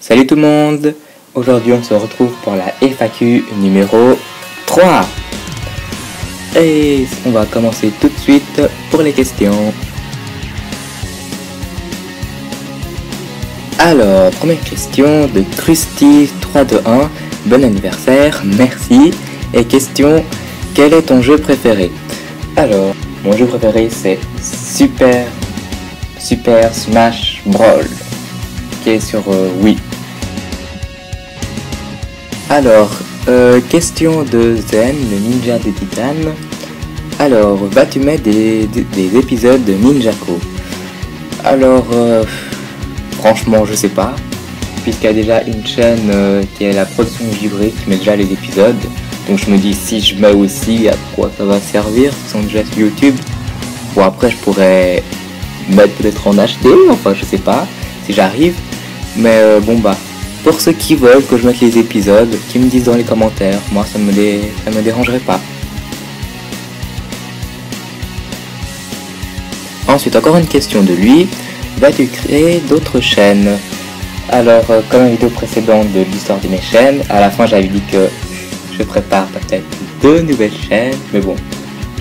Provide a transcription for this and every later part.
Salut tout le monde. Aujourd'hui on se retrouve pour la FAQ numéro 3. Et on va commencer tout de suite pour les questions. Alors, première question de Krusty321. Bon anniversaire, merci. Et question, quel est ton jeu préféré? Alors, mon jeu préféré c'est Super Smash Bros. Qui est sur Wii. Alors, question de Zen, le ninja de Titan. Alors, vas-tu mettre des épisodes de Ninjago? Alors, franchement, je sais pas. Puisqu'il y a déjà une chaîne qui est la production givrée qui met déjà les épisodes. Donc je me dis, si je mets aussi, à quoi ça va servir? Ils sont déjà sur YouTube. Bon, après, je pourrais mettre peut-être en acheter, enfin, je sais pas, si j'arrive. Mais bon, bah, pour ceux qui veulent que je mette les épisodes, qui me disent dans les commentaires, moi ça me dérangerait pas. Ensuite, encore une question de lui. Vas-tu créer d'autres chaînes? Alors, comme la vidéo précédente de l'histoire de mes chaînes, à la fin j'avais dit que je prépare peut-être 2 nouvelles chaînes, mais bon,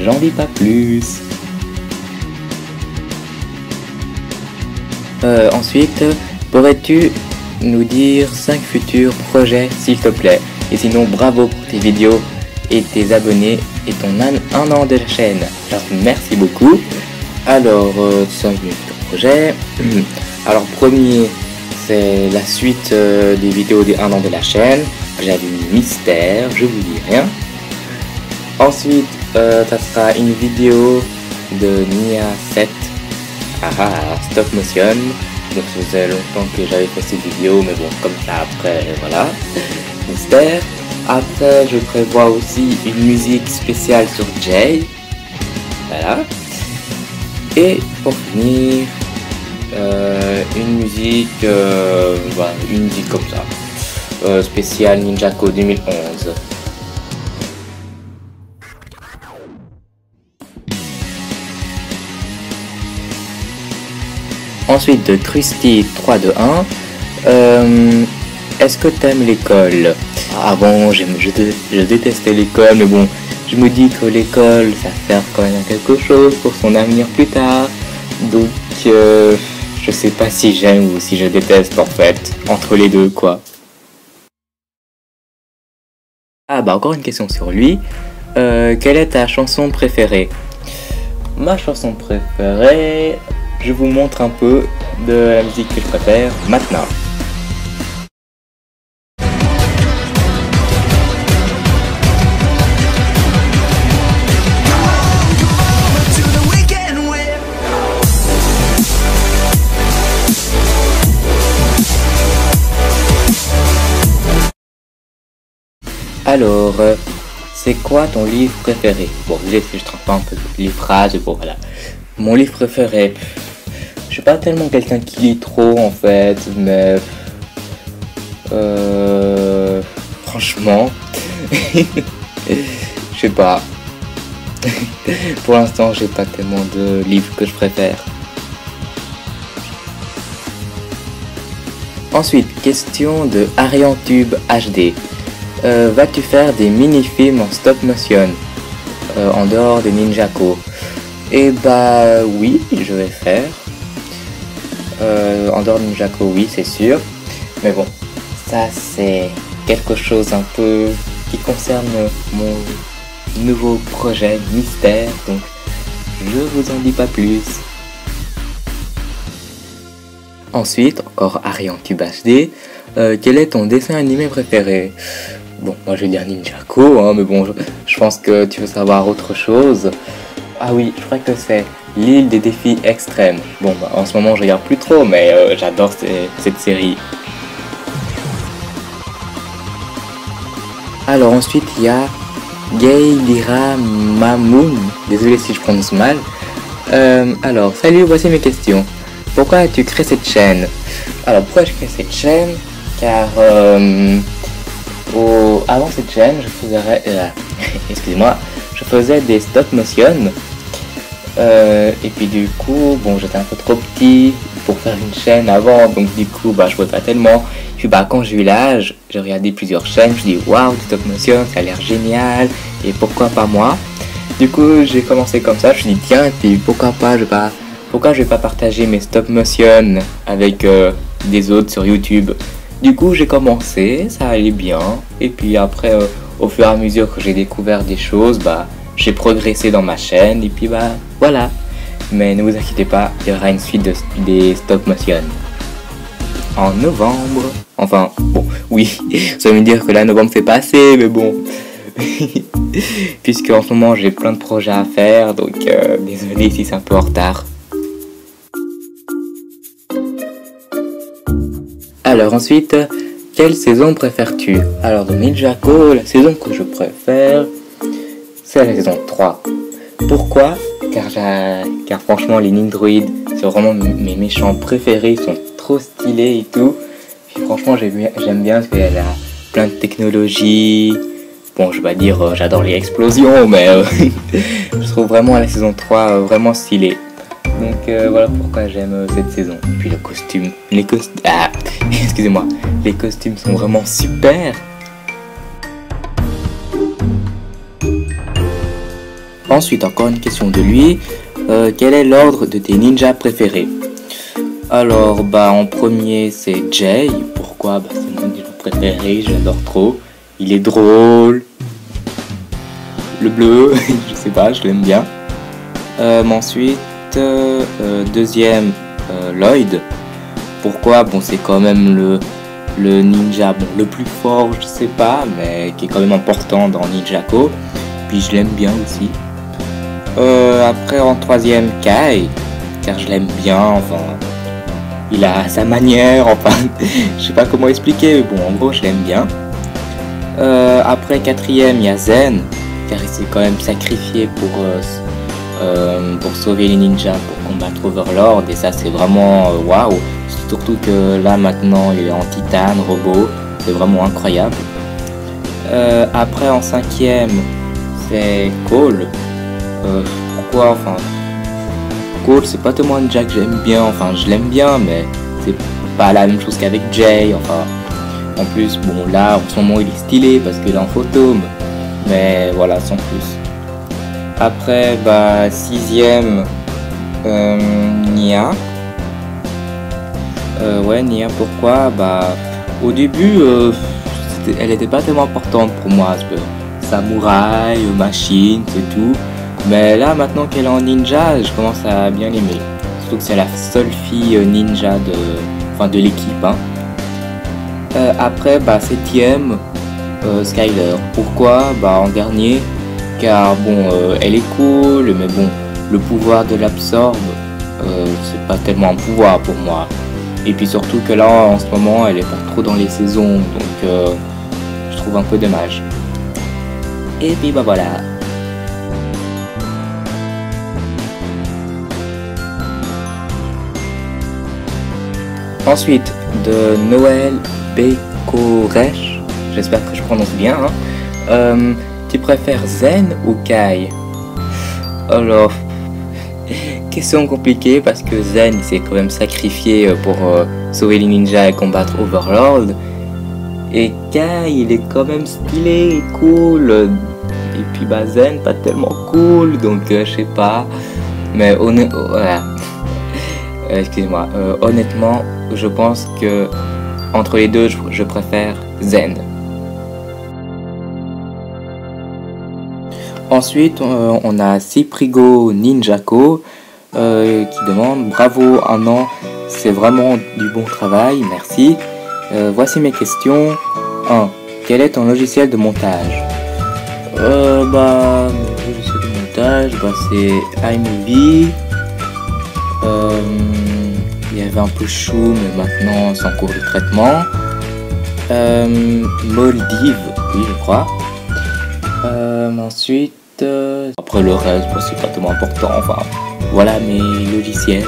j'en dis pas plus. Ensuite, pourrais-tu nous dire 5 futurs projets s'il te plaît? Et sinon, bravo pour tes vidéos et tes abonnés et ton 1 an de la chaîne. Alors, merci beaucoup. Alors, 5 futurs projets. Alors, premier, c'est la suite des vidéos des 1 an de la chaîne. J'avais mis mystère, je vous dis rien. Ensuite, ça sera une vidéo de Nia 7. Stop motion. Donc ça faisait longtemps que j'avais fait cette vidéo, mais bon, comme ça après, voilà. Mystère. Après, je prévois aussi une musique spéciale sur Jay. Voilà. Et pour finir, une musique comme ça. Spéciale Ninjago 2011. Ensuite de Krusty321, est-ce que t'aimes l'école? Avant, je détestais l'école, mais bon, je me dis que l'école, ça sert quand même à quelque chose pour son avenir plus tard. Donc, je sais pas si j'aime ou si je déteste en fait, entre les deux quoi. Ah bah encore une question sur lui. Quelle est ta chanson préférée? Ma chanson préférée, je vous montre un peu de la musique que je préfère maintenant. Alors, c'est quoi ton livre préféré? Bon, je trompe un peu les phrases, bon voilà. Mon livre préféré, je suis pas tellement quelqu'un qui lit trop en fait, mais franchement, je sais pas. Pour l'instant, j'ai pas tellement de livres que je préfère. Ensuite, question de Ariantube HD. Vas-tu faire des mini-films en stop motion en dehors de Ninjago? Et bah oui, je vais faire. En dehors de Ninjago, oui, c'est sûr. Mais bon, ça c'est quelque chose un peu qui concerne mon nouveau projet mystère. Donc, je vous en dis pas plus. Ensuite, encore Ariantube HD. Quel est ton dessin animé préféré? Bon, moi je vais dire Ninjago, hein, mais bon, je pense que tu veux savoir autre chose. Ah oui, je crois que c'est l'île des défis extrêmes. Bon, bah, en ce moment je regarde plus trop, mais j'adore cette série. Alors ensuite il y a Gaylira Mamoun, désolé si je prononce mal. Alors, salut, voici mes questions. Pourquoi as-tu créé cette chaîne? Alors pourquoi j'ai créé cette chaîne? Car avant cette chaîne, je faisais des stop motion. Et puis du coup, bon, j'étais un peu trop petit pour faire une chaîne avant, donc du coup bah je vois pas tellement. Puis bah quand j'ai eu l'âge, j'ai regardé plusieurs chaînes, je me suis dit waouh, du stop motion, ça a l'air génial, et pourquoi pas moi. Du coup j'ai commencé comme ça, je me suis dit tiens, puis pourquoi je vais pas partager mes stop motion avec des autres sur YouTube. Du coup j'ai commencé, ça allait bien, et puis après au fur et à mesure que j'ai découvert des choses, bah j'ai progressé dans ma chaîne, et puis bah voilà. Mais ne vous inquiétez pas, il y aura une suite des stop motion en novembre. Enfin bon, oui, ça veut dire que là novembre c'est passé, mais bon. Puisque en ce moment j'ai plein de projets à faire, donc désolé si c'est un peu en retard. Alors ensuite, quelle saison préfères-tu? Alors dans Ninjago, la saison que je préfère, c'est la saison 3. Pourquoi? Car franchement les Nindroids, c'est vraiment mes méchants préférés, ils sont trop stylés et tout. Puis franchement j'aime bien parce qu'elle a plein de technologies. Bon, je vais pas dire j'adore les explosions, mais je trouve vraiment la saison 3 vraiment stylée. Donc voilà pourquoi j'aime cette saison. Et puis le costume, excusez-moi, les costumes sont vraiment super. Ensuite, encore une question de lui. Quel est l'ordre de tes ninjas préférés? Alors, bah en premier c'est Jay. Pourquoi? Bah c'est mon ninja préféré, je l'adore trop. Il est drôle. Le bleu, je sais pas, je l'aime bien. Ensuite, deuxième, Lloyd. Pourquoi? Bon, c'est quand même le ninja le plus fort, je sais pas, mais qui est quand même important dans Ninjago. Puis je l'aime bien aussi. Après, en troisième, Kai, car je l'aime bien, enfin, il a sa manière, enfin, je sais pas comment expliquer, mais bon, en gros, je l'aime bien. Après, quatrième, il y a Zen, car il s'est quand même sacrifié pour sauver les ninjas, pour combattre Overlord, et ça, c'est vraiment waouh. Surtout que là, maintenant, il est en titane, robot, c'est vraiment incroyable. Après, en cinquième, c'est Cole. Pourquoi? Enfin, Cole, c'est pas tellement un ninja que j'aime bien, enfin, je l'aime bien, mais c'est pas la même chose qu'avec Jay, enfin. En plus, bon, là, en ce moment, il est stylé parce qu'il est en fantôme, mais voilà, sans plus. Après, bah, sixième, Nya. Ouais, Nya, pourquoi? Bah, au début, elle était pas tellement importante pour moi, parce que samouraï, machine, c'est tout. Mais là, maintenant qu'elle est en ninja, je commence à bien l'aimer. Surtout que c'est la seule fille ninja de l'équipe. Hein. Après, bah, septième, Skyler. Pourquoi? Bah, en dernier, car bon, elle est cool, mais bon, le pouvoir de l'absorbe, c'est pas tellement un pouvoir pour moi. Et puis surtout que là, en ce moment, elle est pas trop dans les saisons, donc je trouve un peu dommage. Et puis bah voilà. Ensuite, de Noël Bekoresh, j'espère que je prononce bien. Hein. Tu préfères Zen ou Kai? Alors, question compliquée parce que Zen il s'est quand même sacrifié pour sauver les ninjas et combattre Overlord. Et Kai il est quand même stylé et cool. Et puis bah Zen pas tellement cool, donc je sais pas. Mais voilà. Excusez-moi, honnêtement, je pense que entre les deux, je préfère Zen. Ensuite, on a Cyprigo Ninjago qui demande bravo, un an, c'est vraiment du bon travail, merci. Voici mes questions. 1. Quel est ton logiciel de montage? Mon logiciel de montage, c'est iMovie. Il y avait un peu Chou, mais maintenant c'est en cours de traitement. Moldiv, oui je crois. Ensuite, après le reste, c'est pas tellement important, enfin voilà mes logiciels.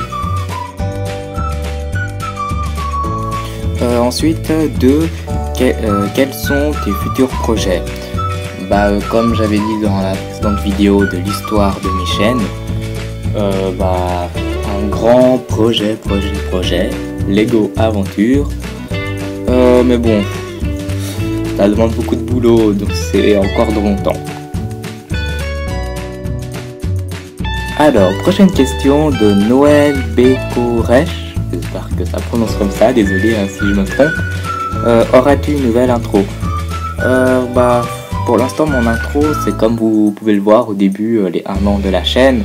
Ensuite, 2. Quels sont tes futurs projets? Comme j'avais dit dans la précédente vidéo de l'histoire de mes chaînes, un grand projet, Lego Aventure. Mais bon, ça demande beaucoup de boulot, donc c'est encore de longtemps. Alors, prochaine question de Noël Bécoresh. J'espère que ça prononce comme ça, désolé si je me trompe. Auras-tu une nouvelle intro? Pour l'instant, mon intro, c'est comme vous pouvez le voir au début, les 1 an de la chaîne.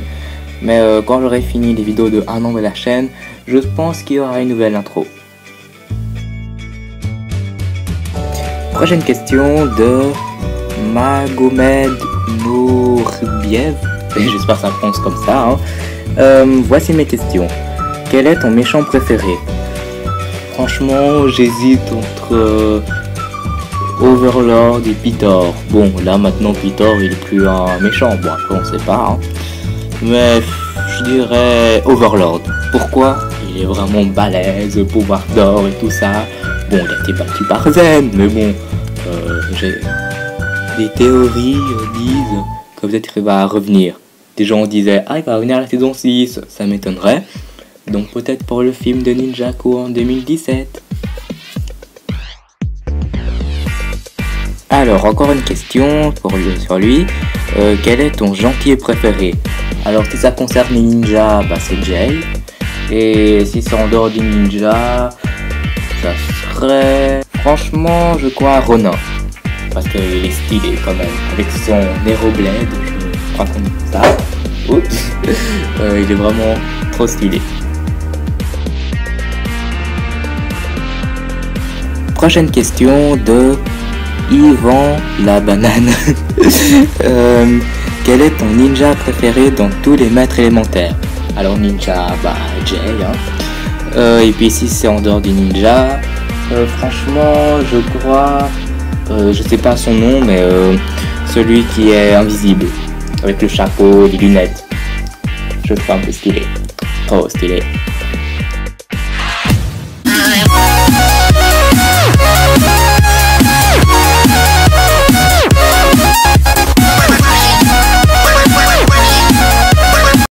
Mais quand j'aurai fini les vidéos de 1 an de la chaîne, je pense qu'il y aura une nouvelle intro. Prochaine question de Magomed Nourbiev. J'espère que ça prononce comme ça. Voici mes questions. Quel est ton méchant préféré? Franchement, j'hésite entre Overlord et Pitor. Bon, là maintenant Pitor il est plus un méchant. Bon, après on sait pas. Mais je dirais Overlord. Pourquoi? Il est vraiment balèze, pouvoir d'or et tout ça. Bon, il a été battu par Zen, mais bon, j'ai des théories disent que peut-être il va revenir. Des gens disaient il va revenir à la saison 6, ça m'étonnerait. Donc peut-être pour le film de Ninjago en 2017. Alors encore une question sur lui. Quel est ton gentil préféré? Alors si ça concerne les ninjas, c'est Jay. Et si c'est en dehors des ninjas, ça serait franchement je crois Ronin. Parce qu'il est stylé quand même. Avec son Aeroblade, je crois qu'on dit ça. Oups. Il est vraiment trop stylé. Prochaine question de Yvan la banane. Quel est ton ninja préféré dans tous les maîtres élémentaires? Alors ninja, Jay. Et puis si c'est en dehors du ninja, franchement je crois, je sais pas son nom, mais celui qui est invisible, avec le chapeau et les lunettes. Je trouve un peu stylé. Trop stylé.